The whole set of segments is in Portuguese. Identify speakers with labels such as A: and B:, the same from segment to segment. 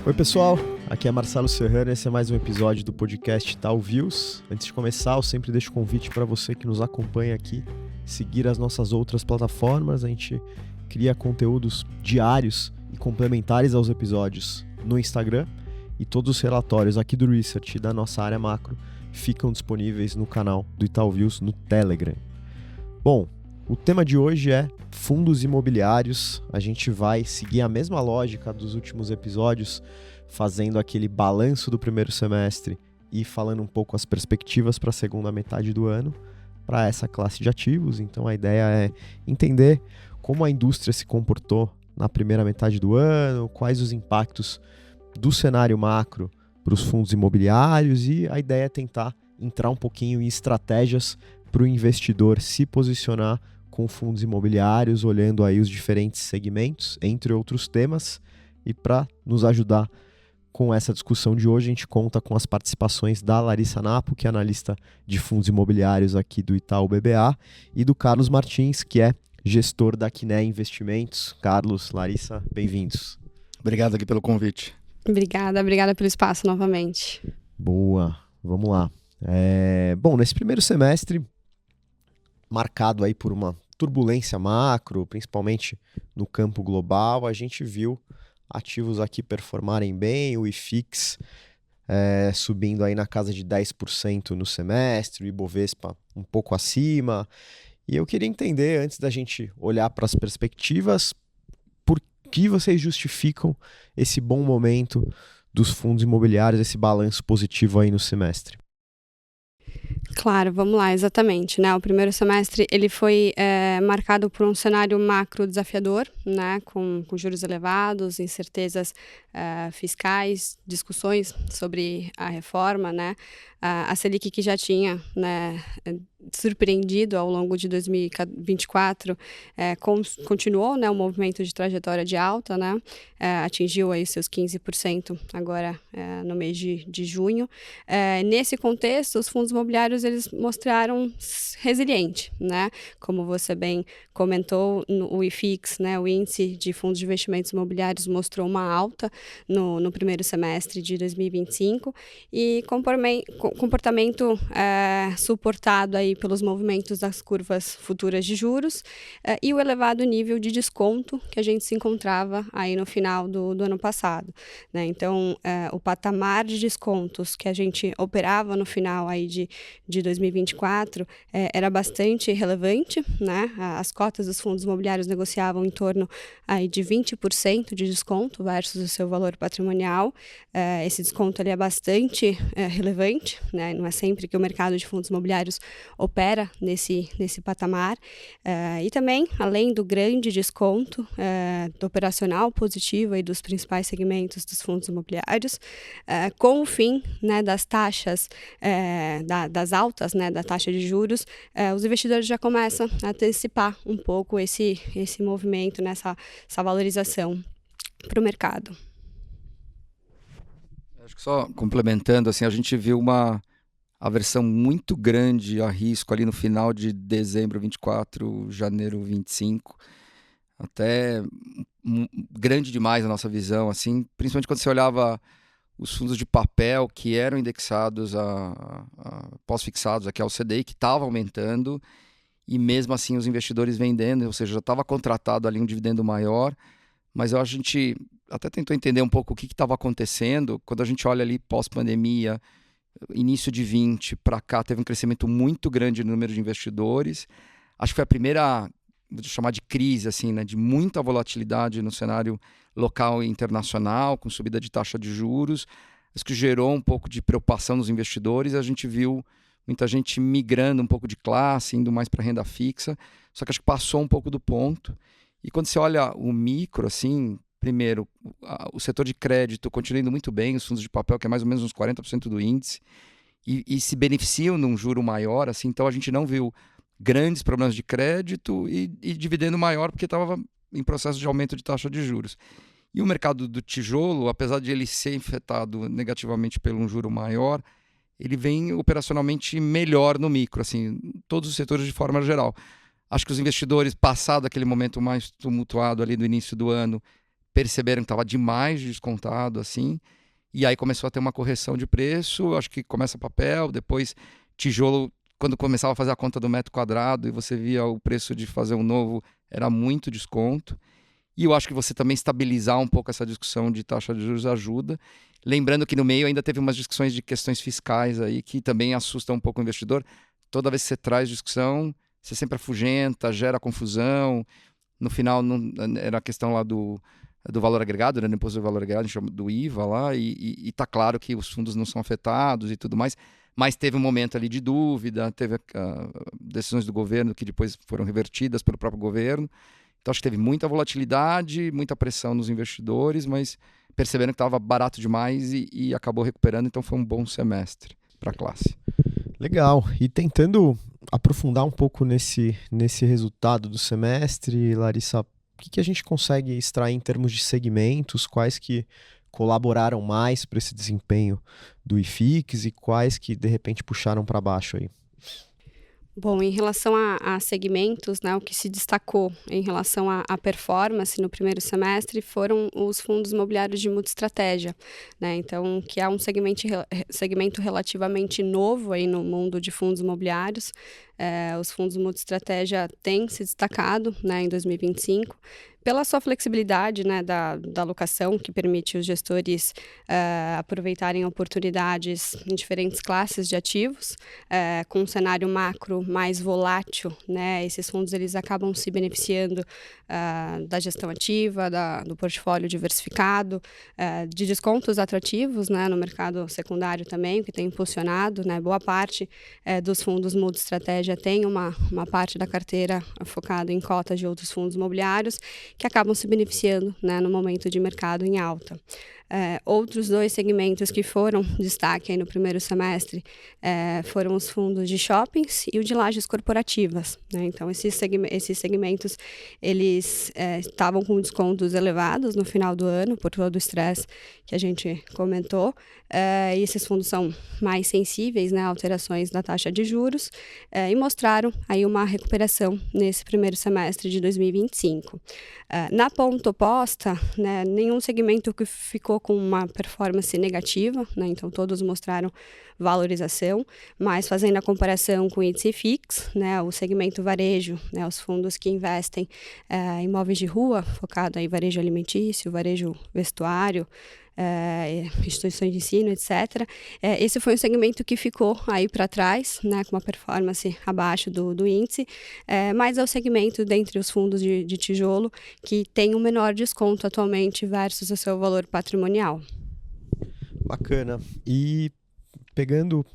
A: Oi pessoal, aqui é Marcelo Serrano, esse é mais um episódio do podcast Tal Views. Antes de começar, eu sempre deixo convite para você que nos acompanha aqui, seguir as nossas outras plataformas. A gente cria conteúdos diários e complementares aos episódios no Instagram, e todos os relatórios aqui do Research da nossa área macro ficam disponíveis no canal do Itaú Views no Telegram. Bom, o tema de hoje é fundos imobiliários. A gente vai seguir a mesma lógica dos últimos episódios, fazendo aquele balanço do primeiro semestre e falando um pouco as perspectivas para a segunda metade do ano para essa classe de ativos. Então a ideia é entender como a indústria se comportou na primeira metade do ano, quais os impactos do cenário macro para os fundos imobiliários, e a ideia é tentar entrar um pouquinho em estratégias para o investidor se posicionar com fundos imobiliários, olhando aí os diferentes segmentos, entre outros temas. E para nos ajudar com essa discussão de hoje, a gente conta com as participações da Larissa Napo, que é analista de fundos imobiliários aqui do Itaú BBA, e do Carlos Martins, que é gestor da Quiné Investimentos. Carlos, Larissa, bem-vindos.
B: Obrigado aqui pelo convite.
C: Obrigada pelo espaço novamente.
A: Boa, vamos lá. Bom, nesse primeiro semestre, marcado aí por uma turbulência macro, principalmente no campo global, a gente viu ativos aqui performarem bem, o IFIX subindo aí na casa de 10% no semestre, o Ibovespa um pouco acima. E eu queria entender, antes da gente olhar para as perspectivas, por que vocês justificam esse bom momento dos fundos imobiliários, esse balanço positivo aí no semestre?
C: Claro, vamos lá, exatamente, né? O primeiro semestre ele foi marcado por um cenário macro desafiador, né? Com juros elevados, incertezas fiscais, discussões sobre a reforma, né? A Selic, que já tinha, né, surpreendido ao longo de 2024, continuou, né, um movimento de trajetória de alta, né? Atingiu aí seus 15% agora no mês de junho. Nesse contexto, os fundos imobiliários eles mostraram resiliente, né? Como você bem comentou, o IFIX, né, o índice de fundos de investimentos imobiliários, mostrou uma alta no primeiro semestre de 2025 e comportamento suportado aí pelos movimentos das curvas futuras de juros e o elevado nível de desconto que a gente se encontrava aí no final do ano passado, né? Então, o patamar de descontos que a gente operava no final aí de 2024 era bastante relevante, né? As cotas dos fundos imobiliários negociavam em torno aí de 20% de desconto versus o seu valor patrimonial. Esse desconto ele é bastante relevante, né? Não é sempre que o mercado de fundos imobiliários opera nesse patamar. E também, além do grande desconto do operacional positivo aí dos principais segmentos dos fundos imobiliários, com o fim, né, das taxas, das altas, né, da taxa de juros, os investidores já começam a antecipar um pouco esse movimento, né, essa valorização para o mercado.
B: Acho que só complementando, assim, a gente viu uma aversão muito grande a risco ali no final de dezembro 24, janeiro 25, até grande demais a nossa visão, assim, principalmente quando você olhava os fundos de papel que eram indexados a pós-fixados aqui ao CDI, que estava aumentando, e mesmo assim os investidores vendendo, ou seja, já estava contratado ali um dividendo maior, mas a gente até tentou entender um pouco o que estava acontecendo. Quando a gente olha ali pós-pandemia, início de 20 para cá, teve um crescimento muito grande no número de investidores. Acho que foi a primeira, vou chamar de crise, assim, né, de muita volatilidade no cenário local e internacional, com subida de taxa de juros. Isso que gerou um pouco de preocupação nos investidores. A gente viu muita gente migrando um pouco de classe, indo mais para renda fixa. Só que acho que passou um pouco do ponto. E quando você olha o micro, assim, primeiro, o setor de crédito continua indo muito bem, os fundos de papel, que é mais ou menos uns 40% do índice, e se beneficiam de um juro maior, assim, então a gente não viu grandes problemas de crédito e dividendo maior, porque estava em processo de aumento de taxa de juros. E o mercado do tijolo, apesar de ele ser afetado negativamente pelo um juro maior, ele vem operacionalmente melhor no micro, assim, todos os setores de forma geral. Acho que os investidores, passado aquele momento mais tumultuado ali do início do ano, perceberam que estava demais descontado, assim, e aí começou a ter uma correção de preço. Acho que começa papel, depois tijolo, quando começava a fazer a conta do metro quadrado e você via o preço de fazer um novo, era muito desconto. E eu acho que você também estabilizar um pouco essa discussão de taxa de juros ajuda. Lembrando que no meio ainda teve umas discussões de questões fiscais aí que também assustam um pouco o investidor. Toda vez que você traz discussão, você sempre afugenta, gera confusão. No final, era a questão lá do valor agregado, né? Do imposto do valor agregado, a gente chama do IVA lá, e tá claro que os fundos não são afetados e tudo mais, mas teve um momento ali de dúvida, teve decisões do governo que depois foram revertidas pelo próprio governo. Então acho que teve muita volatilidade, muita pressão nos investidores, mas perceberam que estava barato demais e acabou recuperando, então foi um bom semestre para a classe.
A: Legal. E tentando aprofundar um pouco nesse resultado do semestre, Larissa, o que a gente consegue extrair em termos de segmentos, quais que colaboraram mais para esse desempenho do IFIX e quais que de repente puxaram para baixo aí?
C: Bom, em relação a segmentos, né, o que se destacou em relação à performance no primeiro semestre foram os fundos imobiliários de multiestratégia, né? Então, que é um segmento relativamente novo aí no mundo de fundos imobiliários. Os fundos multiestratégia têm se destacado, né, em 2025, pela sua flexibilidade, né, da alocação, que permite os gestores aproveitarem oportunidades em diferentes classes de ativos, com um cenário macro mais volátil, né, esses fundos eles acabam se beneficiando da gestão ativa, do portfólio diversificado, de descontos atrativos, né, no mercado secundário também, que tem impulsionado, né, boa parte dos fundos multiestratégia tem uma parte da carteira focada em cotas de outros fundos imobiliários, que acabam se beneficiando, né, no momento de mercado em alta. Outros dois segmentos que foram destaque aí no primeiro semestre foram os fundos de shoppings e o de lajes corporativas, né? Então, esses segmentos eles estavam com descontos elevados no final do ano, por todo o estresse que a gente comentou, e esses fundos são mais sensíveis, né, a alterações da taxa de juros, e mostraram aí uma recuperação nesse primeiro semestre de 2025. Na ponta oposta, né, nenhum segmento que ficou com uma performance negativa, né, então todos mostraram valorização, mas fazendo a comparação com o índice IFIX, né, o segmento varejo, né, os fundos que investem em imóveis de rua, focado em varejo alimentício, varejo vestuário, instituições de ensino, etc. Esse foi um segmento que ficou aí para trás, né, com uma performance abaixo do índice, mas é o segmento dentre os fundos de tijolo que tem um menor desconto atualmente versus o seu valor patrimonial.
A: Bacana. E pegando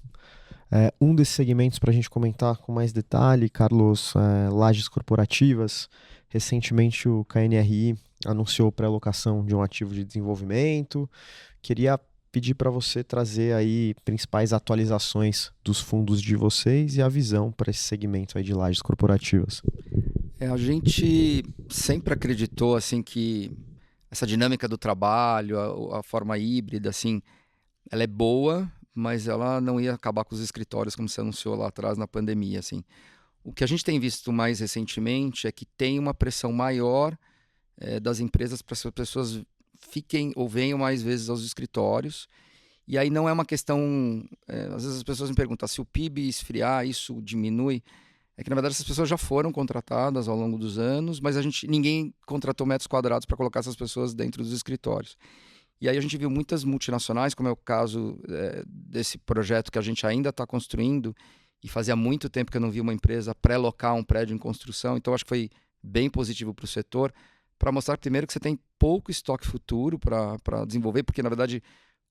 A: um desses segmentos para a gente comentar com mais detalhe, Carlos, lajes corporativas, recentemente o KNRI anunciou pré-alocação de um ativo de desenvolvimento. Queria pedir para você trazer aí principais atualizações dos fundos de vocês e a visão para esse segmento aí de lajes corporativas.
B: A gente sempre acreditou assim que essa dinâmica do trabalho, a forma híbrida, assim, ela é boa, mas ela não ia acabar com os escritórios como se anunciou lá atrás na pandemia, assim. O que a gente tem visto mais recentemente é que tem uma pressão maior das empresas para que as pessoas fiquem ou venham mais vezes aos escritórios. E aí não é uma questão... às vezes as pessoas me perguntam se o PIB esfriar, isso diminui. É que, na verdade, essas pessoas já foram contratadas ao longo dos anos, mas ninguém contratou metros quadrados para colocar essas pessoas dentro dos escritórios. E aí a gente viu muitas multinacionais, como é o caso desse projeto que a gente ainda está construindo, e fazia muito tempo que eu não vi uma empresa pré-locar um prédio em construção, então acho que foi bem positivo para o setor, para mostrar primeiro que você tem pouco estoque futuro para desenvolver, porque na verdade,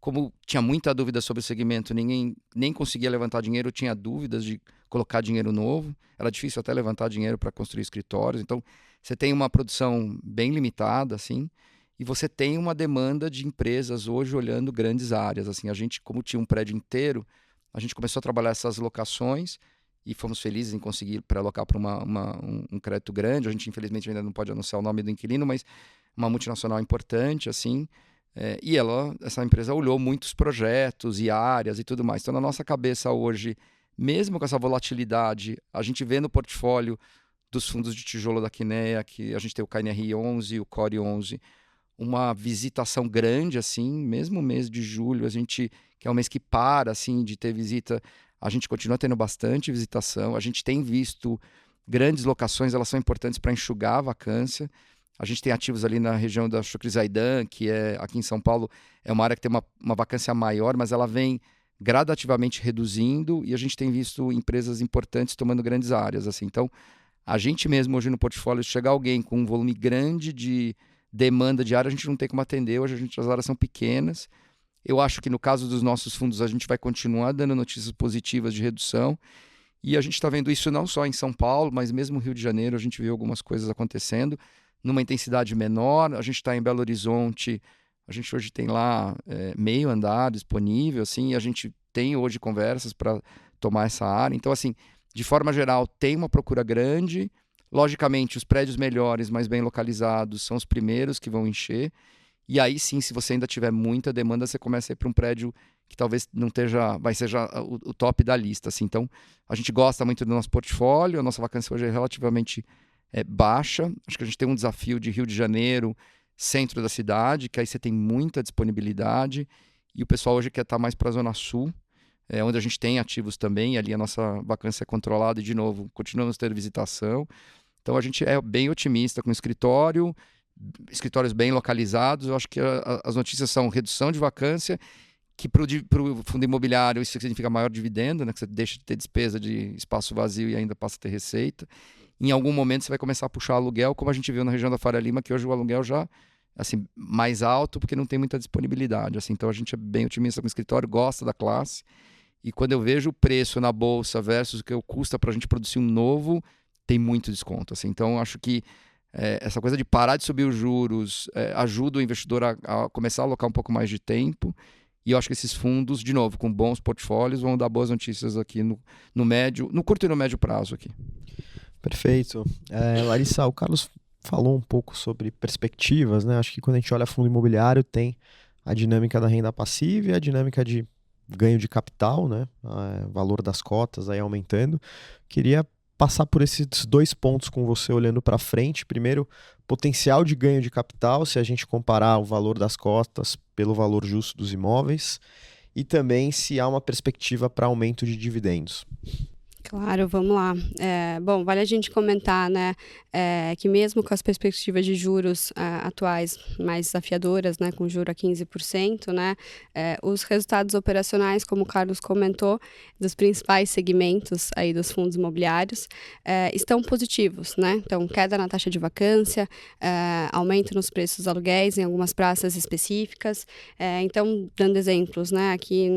B: como tinha muita dúvida sobre o segmento, ninguém nem conseguia levantar dinheiro, tinha dúvidas de colocar dinheiro novo, era difícil até levantar dinheiro para construir escritórios, então você tem uma produção bem limitada, assim, e você tem uma demanda de empresas hoje olhando grandes áreas, assim, a gente, como tinha um prédio inteiro, a gente começou a trabalhar essas locações e fomos felizes em conseguir pré-alocar para um crédito grande. A gente, infelizmente, ainda não pode anunciar o nome do inquilino, mas uma multinacional importante, assim. E essa empresa olhou muitos projetos e áreas e tudo mais. Então, na nossa cabeça hoje, mesmo com essa volatilidade, a gente vê no portfólio dos fundos de tijolo da Kinea, que a gente tem o KNRI 11 e o Core 11, uma visitação grande, assim, mesmo o mês de julho, que é um mês que para, assim, de ter visita, a gente continua tendo bastante visitação, a gente tem visto grandes locações, elas são importantes para enxugar a vacância. A gente tem ativos ali na região da Chucri-Zaidan, que é aqui em São Paulo, é uma área que tem uma vacância maior, mas ela vem gradativamente reduzindo, e a gente tem visto empresas importantes tomando grandes áreas, assim. Então, a gente mesmo hoje no portfólio, se chegar alguém com um volume grande de demanda de área, a gente não tem como atender, hoje as áreas são pequenas. Eu acho que no caso dos nossos fundos, a gente vai continuar dando notícias positivas de redução, e a gente está vendo isso não só em São Paulo, mas mesmo no Rio de Janeiro, a gente viu algumas coisas acontecendo, numa intensidade menor. A gente está em Belo Horizonte, a gente hoje tem lá meio andar disponível, assim, e a gente tem hoje conversas para tomar essa área. Então, assim, de forma geral, tem uma procura grande. Logicamente, os prédios melhores, mais bem localizados, são os primeiros que vão encher. E aí sim, se você ainda tiver muita demanda, você começa a ir para um prédio que talvez não esteja, vai ser já o top da lista, assim. Então, a gente gosta muito do nosso portfólio, a nossa vacância hoje é relativamente baixa. Acho que a gente tem um desafio de Rio de Janeiro, centro da cidade, que aí você tem muita disponibilidade, e o pessoal hoje quer estar mais para a Zona Sul, onde a gente tem ativos também, ali a nossa vacância é controlada, e de novo, continuamos a ter visitação. Então, a gente é bem otimista com o escritórios bem localizados. Eu acho que as notícias são redução de vacância, que para o fundo imobiliário isso significa maior dividendo, né? Que você deixa de ter despesa de espaço vazio e ainda passa a ter receita. Em algum momento você vai começar a puxar aluguel, como a gente viu na região da Faria Lima, que hoje o aluguel já assim mais alto, porque não tem muita disponibilidade. Assim. Então a gente é bem otimista com o escritório, gosta da classe. E quando eu vejo o preço na bolsa versus o que custa para a gente produzir um novo, tem muito desconto. Assim. Então acho que essa coisa de parar de subir os juros ajuda o investidor a começar a alocar um pouco mais de tempo. E eu acho que esses fundos, de novo, com bons portfólios, vão dar boas notícias aqui no curto e no médio prazo aqui.
A: Perfeito. Larissa, o Carlos falou um pouco sobre perspectivas, né? Acho que quando a gente olha fundo imobiliário, tem a dinâmica da renda passiva e a dinâmica de ganho de capital, né? O valor das cotas aí aumentando. Queria passar por esses 2 pontos com você olhando para frente. Primeiro, potencial de ganho de capital, se a gente comparar o valor das cotas pelo valor justo dos imóveis, e também se há uma perspectiva para aumento de dividendos.
C: Claro, vamos lá. Bom, vale a gente comentar, né, que mesmo com as perspectivas de juros atuais mais desafiadoras, né, com juro a 15%, né, os resultados operacionais, como o Carlos comentou, dos principais segmentos aí dos fundos imobiliários, estão positivos, né? Então, queda na taxa de vacância, aumento nos preços dos aluguéis em algumas praças específicas. Então, dando exemplos, né, aqui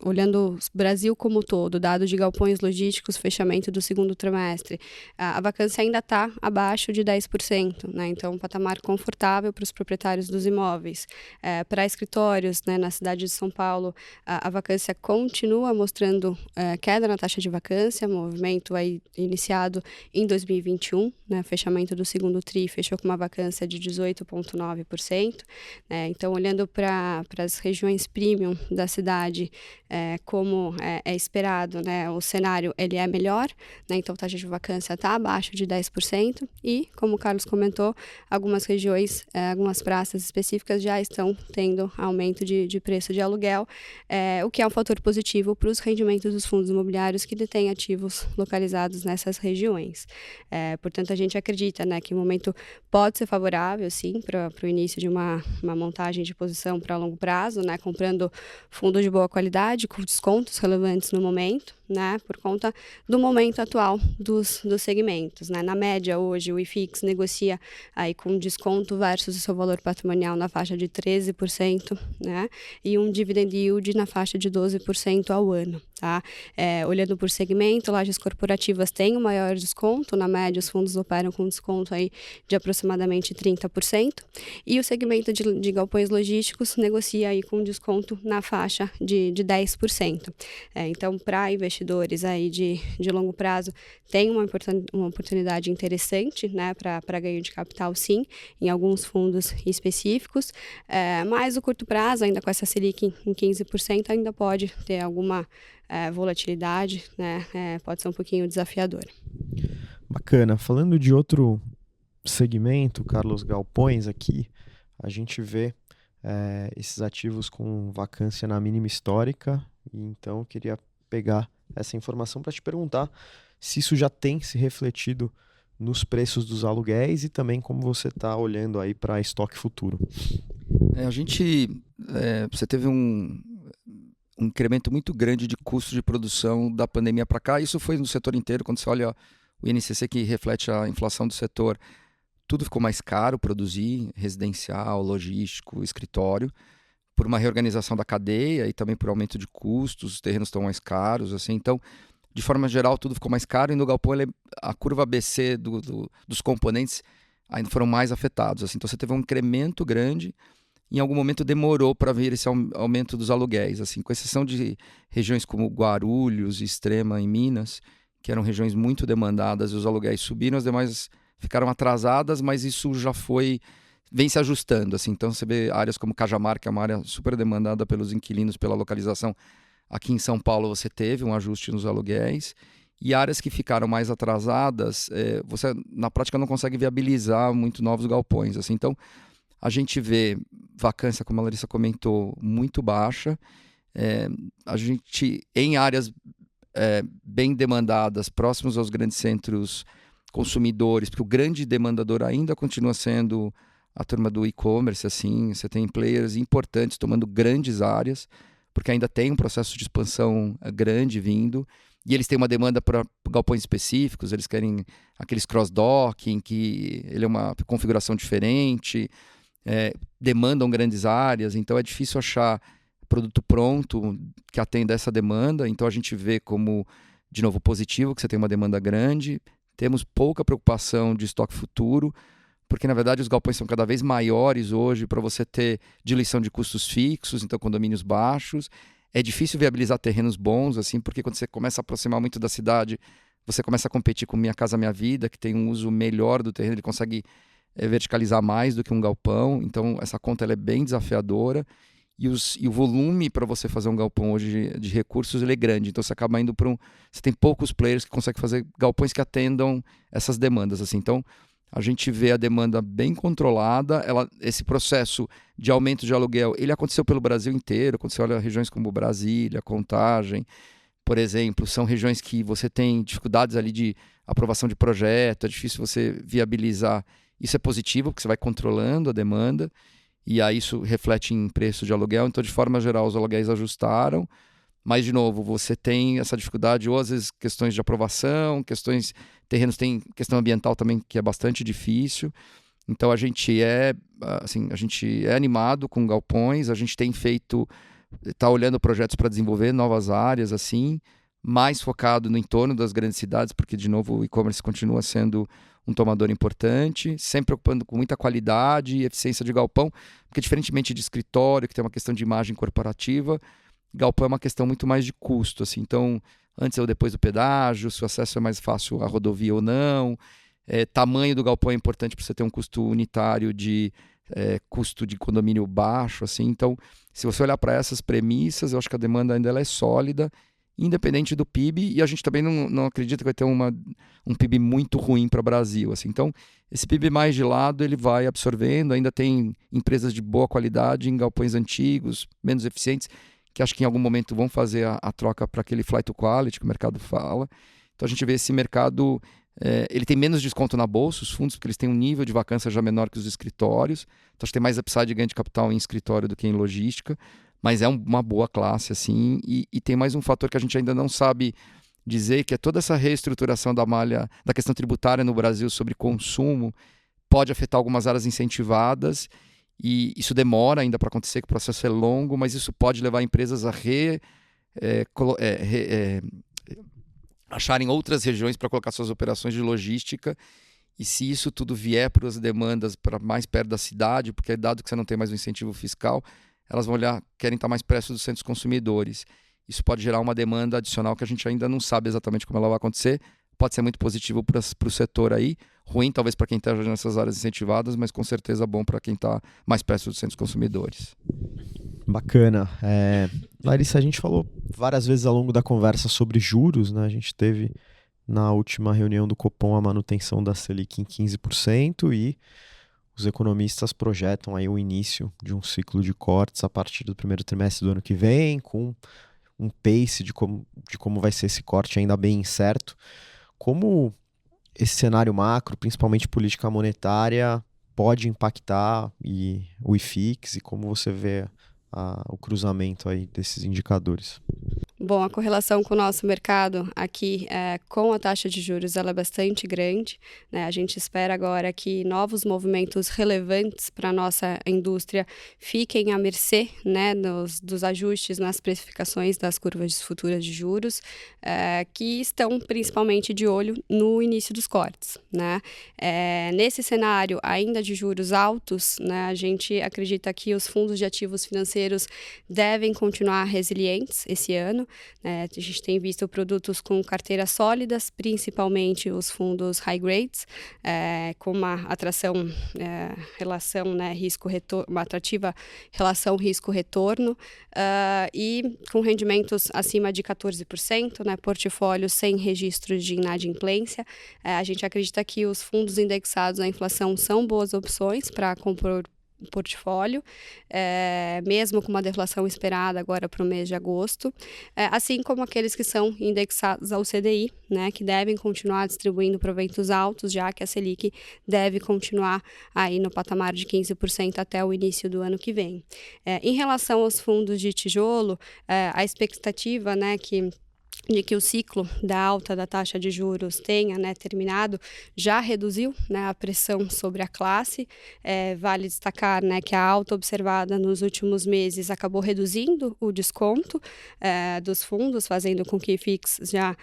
C: olhando o Brasil como um todo, dado de galpões logísticos, fechamento do segundo trimestre, a vacância ainda está abaixo de 10%, né? Então, um patamar confortável para os proprietários dos imóveis. Para escritórios, né, na cidade de São Paulo, a vacância continua mostrando queda na taxa de vacância, movimento aí iniciado em 2021, né? Fechamento do segundo TRI fechou com uma vacância de 18,9%. Né? Então, olhando para as regiões premium da cidade, como é esperado, né, o cenário ele é melhor, né, então a taxa de vacância está abaixo de 10% e, como o Carlos comentou, algumas regiões, algumas praças específicas já estão tendo aumento de preço de aluguel, o que é um fator positivo para os rendimentos dos fundos imobiliários que detêm ativos localizados nessas regiões. Portanto, a gente acredita, né, que o momento pode ser favorável, sim, para o início de uma montagem de posição para longo prazo, né, comprando fundos de boa qualidade, com descontos relevantes no momento, né, por conta do momento atual dos segmentos, né. Na média, hoje, o IFIX negocia aí com desconto versus o seu valor patrimonial na faixa de 13%, né, e um dividend yield na faixa de 12% ao ano, tá. Olhando por segmento, lajes corporativas têm o maior desconto, na média os fundos operam com desconto aí de aproximadamente 30%, e o segmento de galpões logísticos negocia aí com desconto na faixa de 10%. Então, para investidores aí de longo prazo, tem uma oportunidade interessante, né, para ganho de capital, sim, em alguns fundos específicos, mas o curto prazo, ainda com essa Selic em 15%, ainda pode ter alguma volatilidade, né, pode ser um pouquinho desafiador.
A: Bacana. Falando de outro segmento, Carlos, galpões aqui, a gente vê esses ativos com vacância na mínima histórica, e então eu queria pegar essa informação para te perguntar se isso já tem se refletido nos preços dos aluguéis e também como você está olhando aí para estoque futuro.
B: Você teve um incremento muito grande de custo de produção da pandemia para cá. Isso foi no setor inteiro. Quando você olha o INCC, que reflete a inflação do setor, tudo ficou mais caro produzir, residencial, logístico, escritório, por uma reorganização da cadeia e também por aumento de custos, os terrenos estão mais caros, assim. Então, de forma geral, tudo ficou mais caro, e no galpão a curva ABC dos componentes ainda foram mais afetados, assim. Então, você teve um incremento grande. Em algum momento demorou para vir esse aumento dos aluguéis, assim, com exceção de regiões como Guarulhos e Extrema em Minas, que eram regiões muito demandadas, e os aluguéis subiram, as demais ficaram atrasadas, mas isso já vem se ajustando, assim. Então você vê áreas como Cajamar, que é uma área super demandada pelos inquilinos pela localização. Aqui em São Paulo você teve um ajuste nos aluguéis, e áreas que ficaram mais atrasadas, você na prática não consegue viabilizar muito novos galpões, assim. Então a gente vê vacância, como a Larissa comentou, muito baixa. A gente, em áreas bem demandadas, próximos aos grandes centros consumidores, porque o grande demandador ainda continua sendo a turma do e-commerce, assim. Você tem players importantes tomando grandes áreas, porque ainda tem um processo de expansão grande vindo, e eles têm uma demanda para galpões específicos, eles querem aqueles cross-docking, que ele é uma configuração diferente, demandam grandes áreas, então é difícil achar produto pronto que atenda essa demanda. Então a gente vê como, de novo, positivo, que você tem uma demanda grande. Temos pouca preocupação de estoque futuro, porque na verdade os galpões são cada vez maiores hoje para você ter diluição de custos fixos, então condomínios baixos. É difícil viabilizar terrenos bons, assim, porque quando você começa a aproximar muito da cidade, você começa a competir com Minha Casa Minha Vida, que tem um uso melhor do terreno, ele consegue verticalizar mais do que um galpão. Então essa conta ela é bem desafiadora, e o volume para você fazer um galpão hoje de recursos ele é grande, então você acaba indo para você tem poucos players que conseguem fazer galpões que atendam essas demandas, assim. Então a gente vê a demanda bem controlada. Esse processo de aumento de aluguel ele aconteceu pelo Brasil inteiro. Quando você olha regiões como Brasília, Contagem, por exemplo, são regiões que você tem dificuldades ali de aprovação de projeto, é difícil você viabilizar. Isso é positivo, porque você vai controlando a demanda, e aí isso reflete em preço de aluguel. Então, de forma geral, os aluguéis ajustaram, mas, de novo, você tem essa dificuldade, ou às vezes questões de aprovação, terrenos tem questão ambiental também, que é bastante difícil. Então, a gente é animado com galpões, a gente está olhando projetos para desenvolver novas áreas, assim, mais focado no entorno das grandes cidades, porque, de novo, o e-commerce continua sendo um tomador importante, sempre preocupando com muita qualidade e eficiência de galpão, porque diferentemente de escritório, que tem uma questão de imagem corporativa, galpão é uma questão muito mais de custo, assim. Então, antes ou depois do pedágio, se o acesso é mais fácil à rodovia ou não, tamanho do galpão é importante para você ter um custo unitário de custo de condomínio baixo, assim. Então, se você olhar para essas premissas, eu acho que a demanda ainda ela é sólida, independente do PIB, e a gente também não acredita que vai ter um PIB muito ruim para o Brasil, assim. Então, esse PIB mais de lado, ele vai absorvendo. Ainda tem empresas de boa qualidade em galpões antigos, menos eficientes, que acho que em algum momento vão fazer a troca para aquele flight to quality que o mercado fala. Então, a gente vê esse mercado, ele tem menos desconto na bolsa, os fundos, porque eles têm um nível de vacância já menor que os escritórios. Então, acho que tem mais upside de ganho de capital em escritório do que em logística, mas é uma boa classe, assim. E tem mais um fator que a gente ainda não sabe dizer, que é toda essa reestruturação da malha, da questão tributária no Brasil sobre consumo, pode afetar algumas áreas incentivadas, e isso demora ainda para acontecer, que o processo é longo, mas isso pode levar empresas a acharem outras regiões para colocar suas operações de logística. E se isso tudo vier para as demandas para mais perto da cidade, porque dado que você não tem mais um incentivo fiscal, elas vão olhar, querem estar mais perto dos centros consumidores. Isso pode gerar uma demanda adicional que a gente ainda não sabe exatamente como ela vai acontecer. Pode ser muito positivo para o setor aí, ruim talvez para quem está nessas áreas incentivadas, mas com certeza bom para quem está mais perto dos centros consumidores.
A: Bacana. Larissa, a gente falou várias vezes ao longo da conversa sobre juros, né? A gente teve na última reunião do Copom a manutenção da Selic em 15%, e os economistas projetam aí o início de um ciclo de cortes a partir do primeiro trimestre do ano que vem, com um pace de como vai ser esse corte ainda bem incerto. Como esse cenário macro, principalmente política monetária, pode impactar o IFIX e como você vê o cruzamento aí desses indicadores?
C: Bom, a correlação com o nosso mercado aqui com a taxa de juros ela é bastante grande, né? A gente espera agora que novos movimentos relevantes para a nossa indústria fiquem à mercê, né, dos ajustes nas precificações das curvas futuras de juros, que estão principalmente de olho no início dos cortes, né? Nesse cenário ainda de juros altos, né, a gente acredita que os fundos de ativos financeiros devem continuar resilientes esse ano. A gente tem visto produtos com carteiras sólidas, principalmente os fundos high grades, com uma relação, né, risco-retorno, uma atrativa relação risco-retorno, e com rendimentos acima de 14%, né, portfólio sem registro de inadimplência. A gente acredita que os fundos indexados à inflação são boas opções para compor portfólio, mesmo com uma deflação esperada agora para o mês de agosto, assim como aqueles que são indexados ao CDI, né, que devem continuar distribuindo proventos altos, já que a Selic deve continuar aí no patamar de 15% até o início do ano que vem. Em relação aos fundos de tijolo, a expectativa, né, de que o ciclo da alta da taxa de juros tenha, né, terminado, já reduziu, né, a pressão sobre a classe. Vale destacar, né, que a alta observada nos últimos meses acabou reduzindo o desconto dos fundos, fazendo com que o IFIX já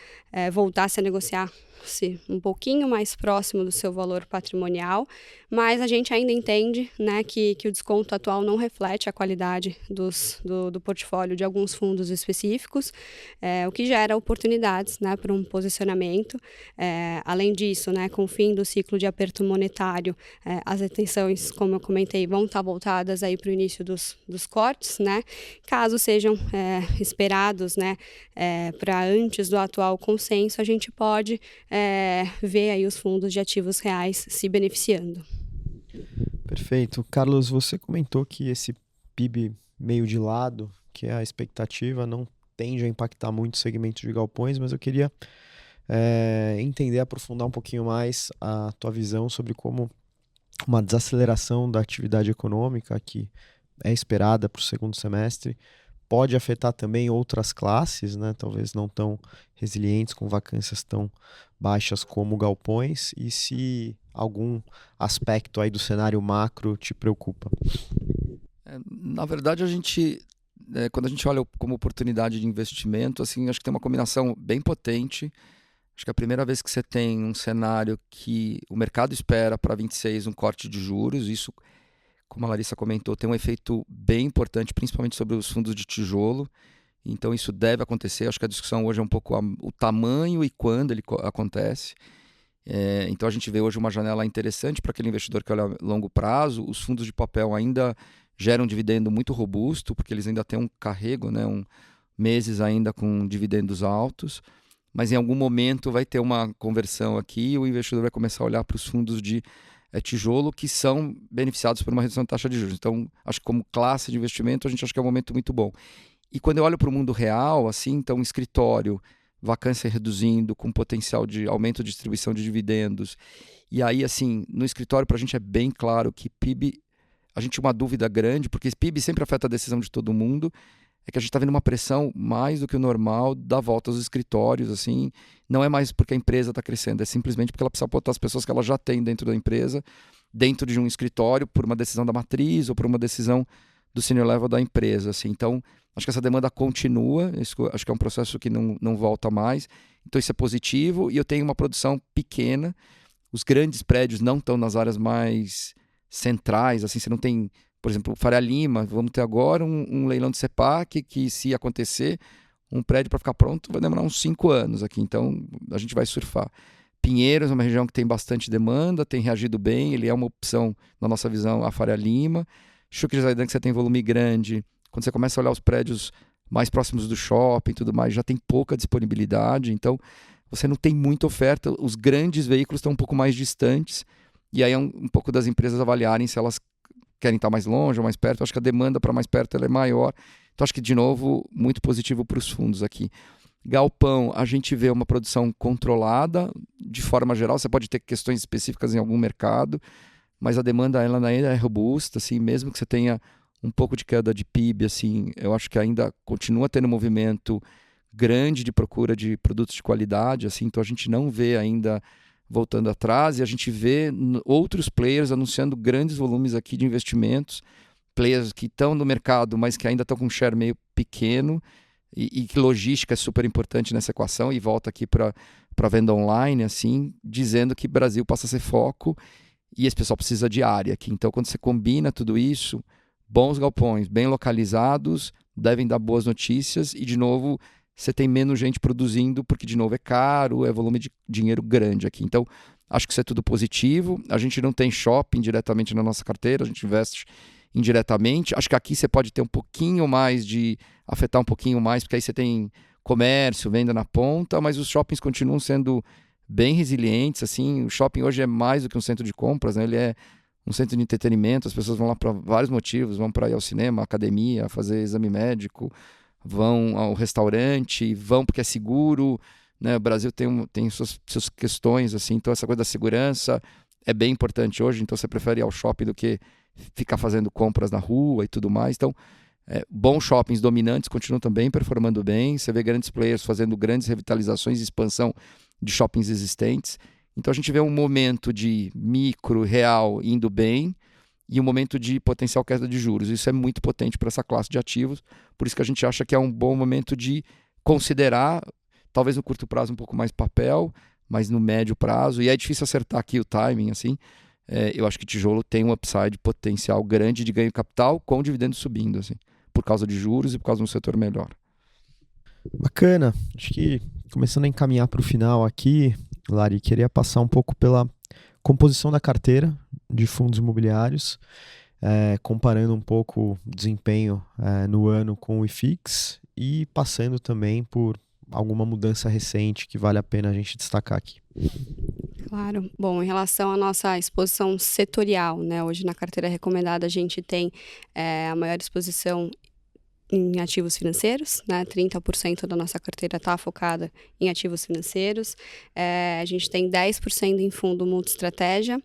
C: voltasse a negociar-se um pouquinho mais próximo do seu valor patrimonial, mas a gente ainda entende, né, que o desconto atual não reflete a qualidade do portfólio de alguns fundos específicos, o que gera oportunidades, né, para um posicionamento. Além disso, né, com o fim do ciclo de aperto monetário, as atenções, como eu comentei, vão estar voltadas aí para o início dos cortes, né, caso sejam esperados, né, para antes do atual consenso, a gente pode ver aí os fundos de ativos reais se beneficiando.
A: Perfeito. Carlos, você comentou que esse PIB meio de lado, que é a expectativa, não tende a impactar muito o segmento de galpões, mas eu queria entender, aprofundar um pouquinho mais a tua visão sobre como uma desaceleração da atividade econômica que é esperada para o segundo semestre pode afetar também outras classes, né? Talvez não tão resilientes, com vacâncias tão baixas como galpões, e se algum aspecto aí do cenário macro te preocupa.
B: Na verdade, quando a gente olha como oportunidade de investimento, assim, acho que tem uma combinação bem potente. Acho que é a primeira vez que você tem um cenário que o mercado espera para 26 um corte de juros. Isso, como a Larissa comentou, tem um efeito bem importante, principalmente sobre os fundos de tijolo. Então isso deve acontecer. Acho que a discussão hoje é um pouco o tamanho e quando ele acontece. Então a gente vê hoje uma janela interessante para aquele investidor que olha a longo prazo. Os fundos de papel ainda geram um dividendo muito robusto, porque eles ainda têm um carrego, né, meses ainda com dividendos altos. Mas em algum momento vai ter uma conversão aqui e o investidor vai começar a olhar para os fundos de tijolo que são beneficiados por uma redução da taxa de juros. Então, acho que como classe de investimento, a gente acha que é um momento muito bom. E quando eu olho para o mundo real, assim, então escritório, vacância reduzindo, com potencial de aumento de distribuição de dividendos. E aí, assim, no escritório, para a gente é bem claro que PIB, a gente tinha uma dúvida grande, porque PIB sempre afeta a decisão de todo mundo, é que a gente está vendo uma pressão mais do que o normal da volta aos escritórios, assim, não é mais porque a empresa está crescendo, é simplesmente porque ela precisa botar as pessoas que ela já tem dentro da empresa, dentro de um escritório, por uma decisão da matriz ou por uma decisão do senior level da empresa, assim. Então, acho que essa demanda continua, isso, acho que é um processo que não volta mais, então isso é positivo, e eu tenho uma produção pequena, os grandes prédios não estão nas áreas mais centrais, assim, você não tem... Por exemplo, Faria Lima, vamos ter agora um leilão de CEPAC que, se acontecer, um prédio para ficar pronto vai demorar uns 5 anos aqui, então a gente vai surfar. Pinheiros é uma região que tem bastante demanda, tem reagido bem, ele é uma opção, na nossa visão, a Faria Lima. Chucre de Zaidan, que você tem volume grande, quando você começa a olhar os prédios mais próximos do shopping e tudo mais, já tem pouca disponibilidade, então você não tem muita oferta, os grandes veículos estão um pouco mais distantes, e aí é um pouco das empresas avaliarem se elas querem estar mais longe ou mais perto. Eu acho que a demanda para mais perto ela é maior. Então, acho que, de novo, muito positivo para os fundos aqui. Galpão, a gente vê uma produção controlada, de forma geral. Você pode ter questões específicas em algum mercado, mas a demanda ela ainda é robusta, assim, mesmo que você tenha um pouco de queda de PIB, assim, eu acho que ainda continua tendo um movimento grande de procura de produtos de qualidade, assim, então a gente não vê ainda voltando atrás, e a gente vê outros players anunciando grandes volumes aqui de investimentos, players que estão no mercado, mas que ainda estão com um share meio pequeno, e que logística é super importante nessa equação, e volta aqui para a venda online, assim, dizendo que Brasil passa a ser foco, e esse pessoal precisa de área aqui. Então, quando você combina tudo isso, bons galpões, bem localizados, devem dar boas notícias, e, de novo, você tem menos gente produzindo, porque, de novo, é caro, é volume de dinheiro grande aqui. Então, acho que isso é tudo positivo. A gente não tem shopping diretamente na nossa carteira, a gente investe indiretamente. Acho que aqui você pode ter um pouquinho mais de... afetar um pouquinho mais, porque aí você tem comércio, venda na ponta, mas os shoppings continuam sendo bem resilientes, assim. O shopping hoje é mais do que um centro de compras, né? Ele é um centro de entretenimento, as pessoas vão lá para vários motivos, vão para ir ao cinema, academia, fazer exame médico, vão ao restaurante, vão porque é seguro, né? O Brasil tem suas questões, assim, então essa coisa da segurança é bem importante hoje, então você prefere ir ao shopping do que ficar fazendo compras na rua e tudo mais. Então, bons shoppings dominantes continuam também performando bem, você vê grandes players fazendo grandes revitalizações e expansão de shoppings existentes. Então a gente vê um momento de micro, real indo bem e um momento de potencial queda de juros. Isso é muito potente para essa classe de ativos, por isso que a gente acha que é um bom momento de considerar, talvez no curto prazo um pouco mais papel, mas no médio prazo, e é difícil acertar aqui o timing, assim. Eu acho que tijolo tem um upside potencial grande de ganho de capital com dividendos subindo, assim, por causa de juros e por causa de um setor melhor.
A: Bacana. Acho que começando a encaminhar para o final aqui, Lari, queria passar um pouco pela composição da carteira de fundos imobiliários, comparando um pouco o desempenho no ano com o IFIX e passando também por alguma mudança recente que vale a pena a gente destacar aqui.
C: Claro. Bom, em relação à nossa exposição setorial, né? Hoje na carteira recomendada a gente tem a maior exposição em ativos financeiros, né? 30% da nossa carteira está focada em ativos financeiros. A gente tem 10% em fundo multi-estratégia.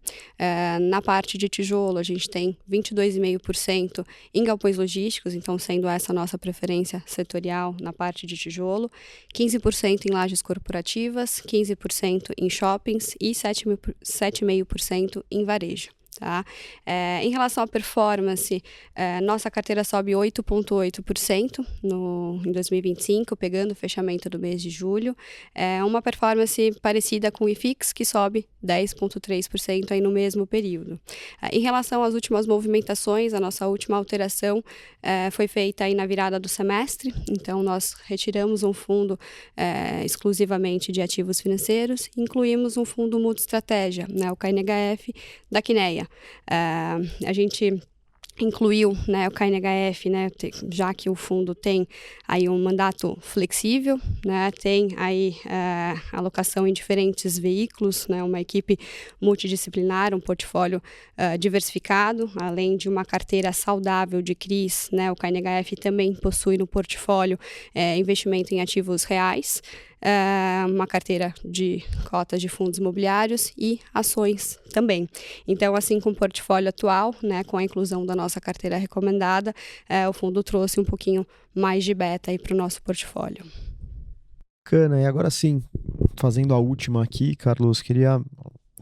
C: Na parte de tijolo, a gente tem 22,5% em galpões logísticos, então sendo essa a nossa preferência setorial na parte de tijolo, 15% em lajes corporativas, 15% em shoppings e 7,5% em varejo. Tá? Em relação à performance, nossa carteira sobe 8,8% em 2025, pegando o fechamento do mês de julho. Uma performance parecida com o IFIX, que sobe 10,3% aí no mesmo período. Em relação às últimas movimentações, a nossa última alteração foi feita aí na virada do semestre, então nós retiramos um fundo exclusivamente de ativos financeiros, incluímos um fundo multi-estratégia, né, o KNHF da Quineia. A gente incluiu, né, o KNHF, né, já que o fundo tem aí um mandato flexível, né, tem aí alocação em diferentes veículos, né, uma equipe multidisciplinar, um portfólio diversificado, além de uma carteira saudável de CRIs, né, o KNHF também possui no portfólio investimento em ativos reais, uma carteira de cotas de fundos imobiliários e ações também. Então, assim, com o portfólio atual, né, com a inclusão da nossa carteira recomendada, o fundo trouxe um pouquinho mais de beta para o nosso portfólio.
A: Bacana, e agora sim, fazendo a última aqui, Carlos,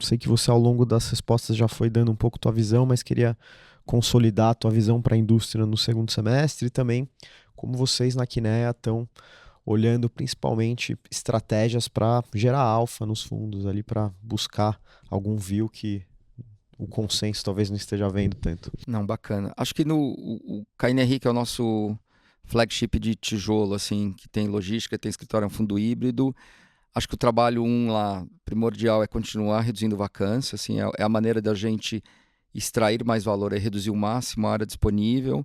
A: sei que você ao longo das respostas já foi dando um pouco tua visão, mas queria consolidar a tua visão para a indústria no segundo semestre e também como vocês na Quineia estão olhando principalmente estratégias para gerar alfa nos fundos ali, para buscar algum view que o consenso talvez não esteja vendo tanto.
B: Não, bacana. Acho que o KNR, que é o nosso flagship de tijolo, assim, que tem logística, tem escritório, é um fundo híbrido. Acho que o trabalho lá primordial é continuar reduzindo vacância, assim, é a maneira da gente extrair mais valor, é reduzir o máximo a área disponível,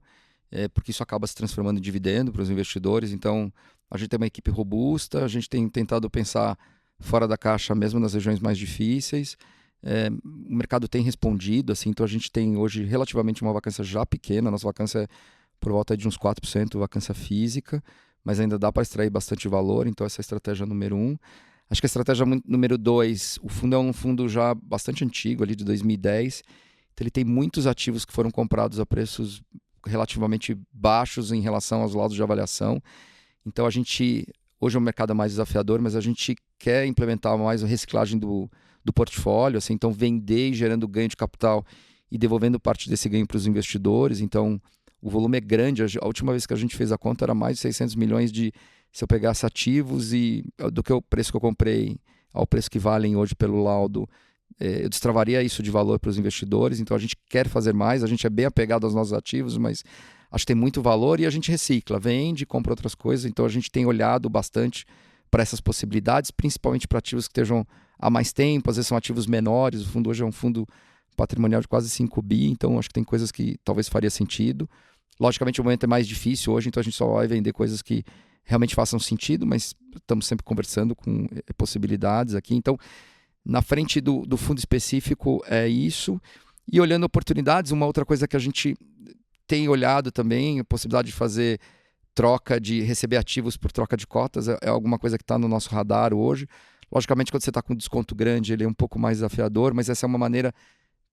B: porque isso acaba se transformando em dividendo para os investidores. Então, a gente tem uma equipe robusta, a gente tem tentado pensar fora da caixa mesmo nas regiões mais difíceis. o mercado tem respondido, assim, então a gente tem hoje relativamente uma vacância já pequena, nossa vacância é por volta de uns 4% vacância física, mas ainda dá para extrair bastante valor, então essa é a estratégia número 1. Acho que a estratégia número 2, o fundo é um fundo já bastante antigo, ali de 2010, então ele tem muitos ativos que foram comprados a preços relativamente baixos em relação aos laudos de avaliação, então a gente, hoje o mercado é mais desafiador, mas a gente quer implementar mais a reciclagem do portfólio, assim, então vender e gerando ganho de capital e devolvendo parte desse ganho para os investidores, então o volume é grande, a última vez que a gente fez a conta era mais de 600 milhões se eu pegasse ativos e do que o preço que eu comprei ao preço que valem hoje pelo laudo, eu destravaria isso de valor para os investidores, então a gente quer fazer mais, a gente é bem apegado aos nossos ativos, mas acho que tem muito valor e a gente recicla, vende, compra outras coisas, então a gente tem olhado bastante para essas possibilidades, principalmente para ativos que estejam há mais tempo, às vezes são ativos menores, o fundo hoje é um fundo patrimonial de quase 5 bi, então acho que tem coisas que talvez faria sentido. Logicamente o momento é mais difícil hoje, então a gente só vai vender coisas que realmente façam sentido, mas estamos sempre conversando com possibilidades aqui. Então, na frente do fundo específico é isso. E olhando oportunidades, uma outra coisa que a gente tem olhado também, a possibilidade de fazer troca, de receber ativos por troca de cotas, é alguma coisa que está no nosso radar hoje. Logicamente, quando você está com desconto grande, ele é um pouco mais desafiador, mas essa é uma maneira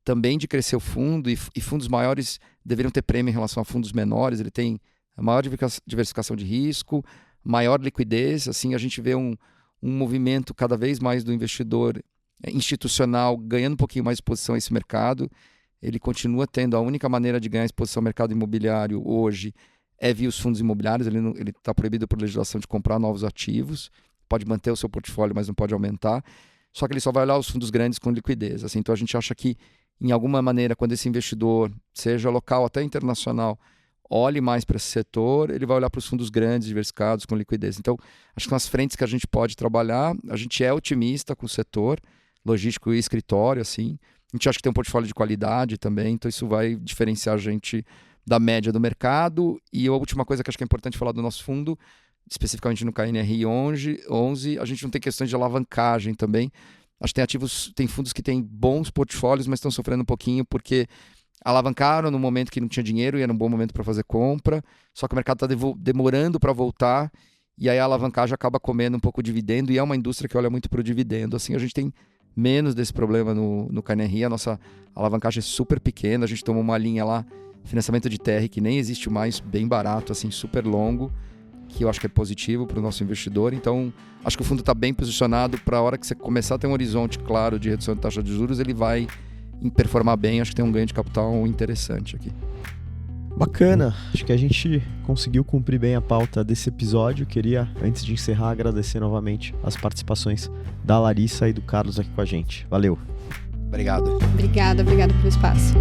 B: também de crescer o fundo, e fundos maiores deveriam ter prêmio em relação a fundos menores, ele tem a maior diversificação de risco, maior liquidez, assim a gente vê um movimento cada vez mais do investidor institucional ganhando um pouquinho mais exposição a esse mercado, ele continua tendo, a única maneira de ganhar exposição ao mercado imobiliário hoje é via os fundos imobiliários, ele está proibido por legislação de comprar novos ativos, pode manter o seu portfólio, mas não pode aumentar, só que ele só vai olhar os fundos grandes com liquidez, assim, então a gente acha que em alguma maneira, quando esse investidor, seja local até internacional, olhe mais para esse setor, ele vai olhar para os fundos grandes, diversificados, com liquidez. Então, acho que são as frentes que a gente pode trabalhar. A gente é otimista com o setor, logístico e escritório, assim. A gente acha que tem um portfólio de qualidade também, então isso vai diferenciar a gente da média do mercado. E a última coisa que acho que é importante falar do nosso fundo, especificamente no KNRI 11, a gente não tem questões de alavancagem também. Acho que tem fundos que têm bons portfólios, mas estão sofrendo um pouquinho porque alavancaram no momento que não tinha dinheiro e era um bom momento para fazer compra, só que o mercado está demorando para voltar e aí a alavancagem acaba comendo um pouco o dividendo e é uma indústria que olha muito para o dividendo. Assim, a gente tem menos desse problema no KNRI, a nossa alavancagem é super pequena, a gente tomou uma linha lá, financiamento de TR, que nem existe mais, bem barato, assim, super longo, que eu acho que é positivo para o nosso investidor. Então, acho que o fundo está bem posicionado para a hora que você começar a ter um horizonte claro de redução de taxa de juros, ele vai performar bem, acho que tem um ganho de capital interessante aqui.
A: Bacana, acho que a gente conseguiu cumprir bem a pauta desse episódio. Queria, antes de encerrar, agradecer novamente as participações da Larissa e do Carlos aqui com a gente. Valeu.
B: Obrigado.
C: Obrigada pelo espaço.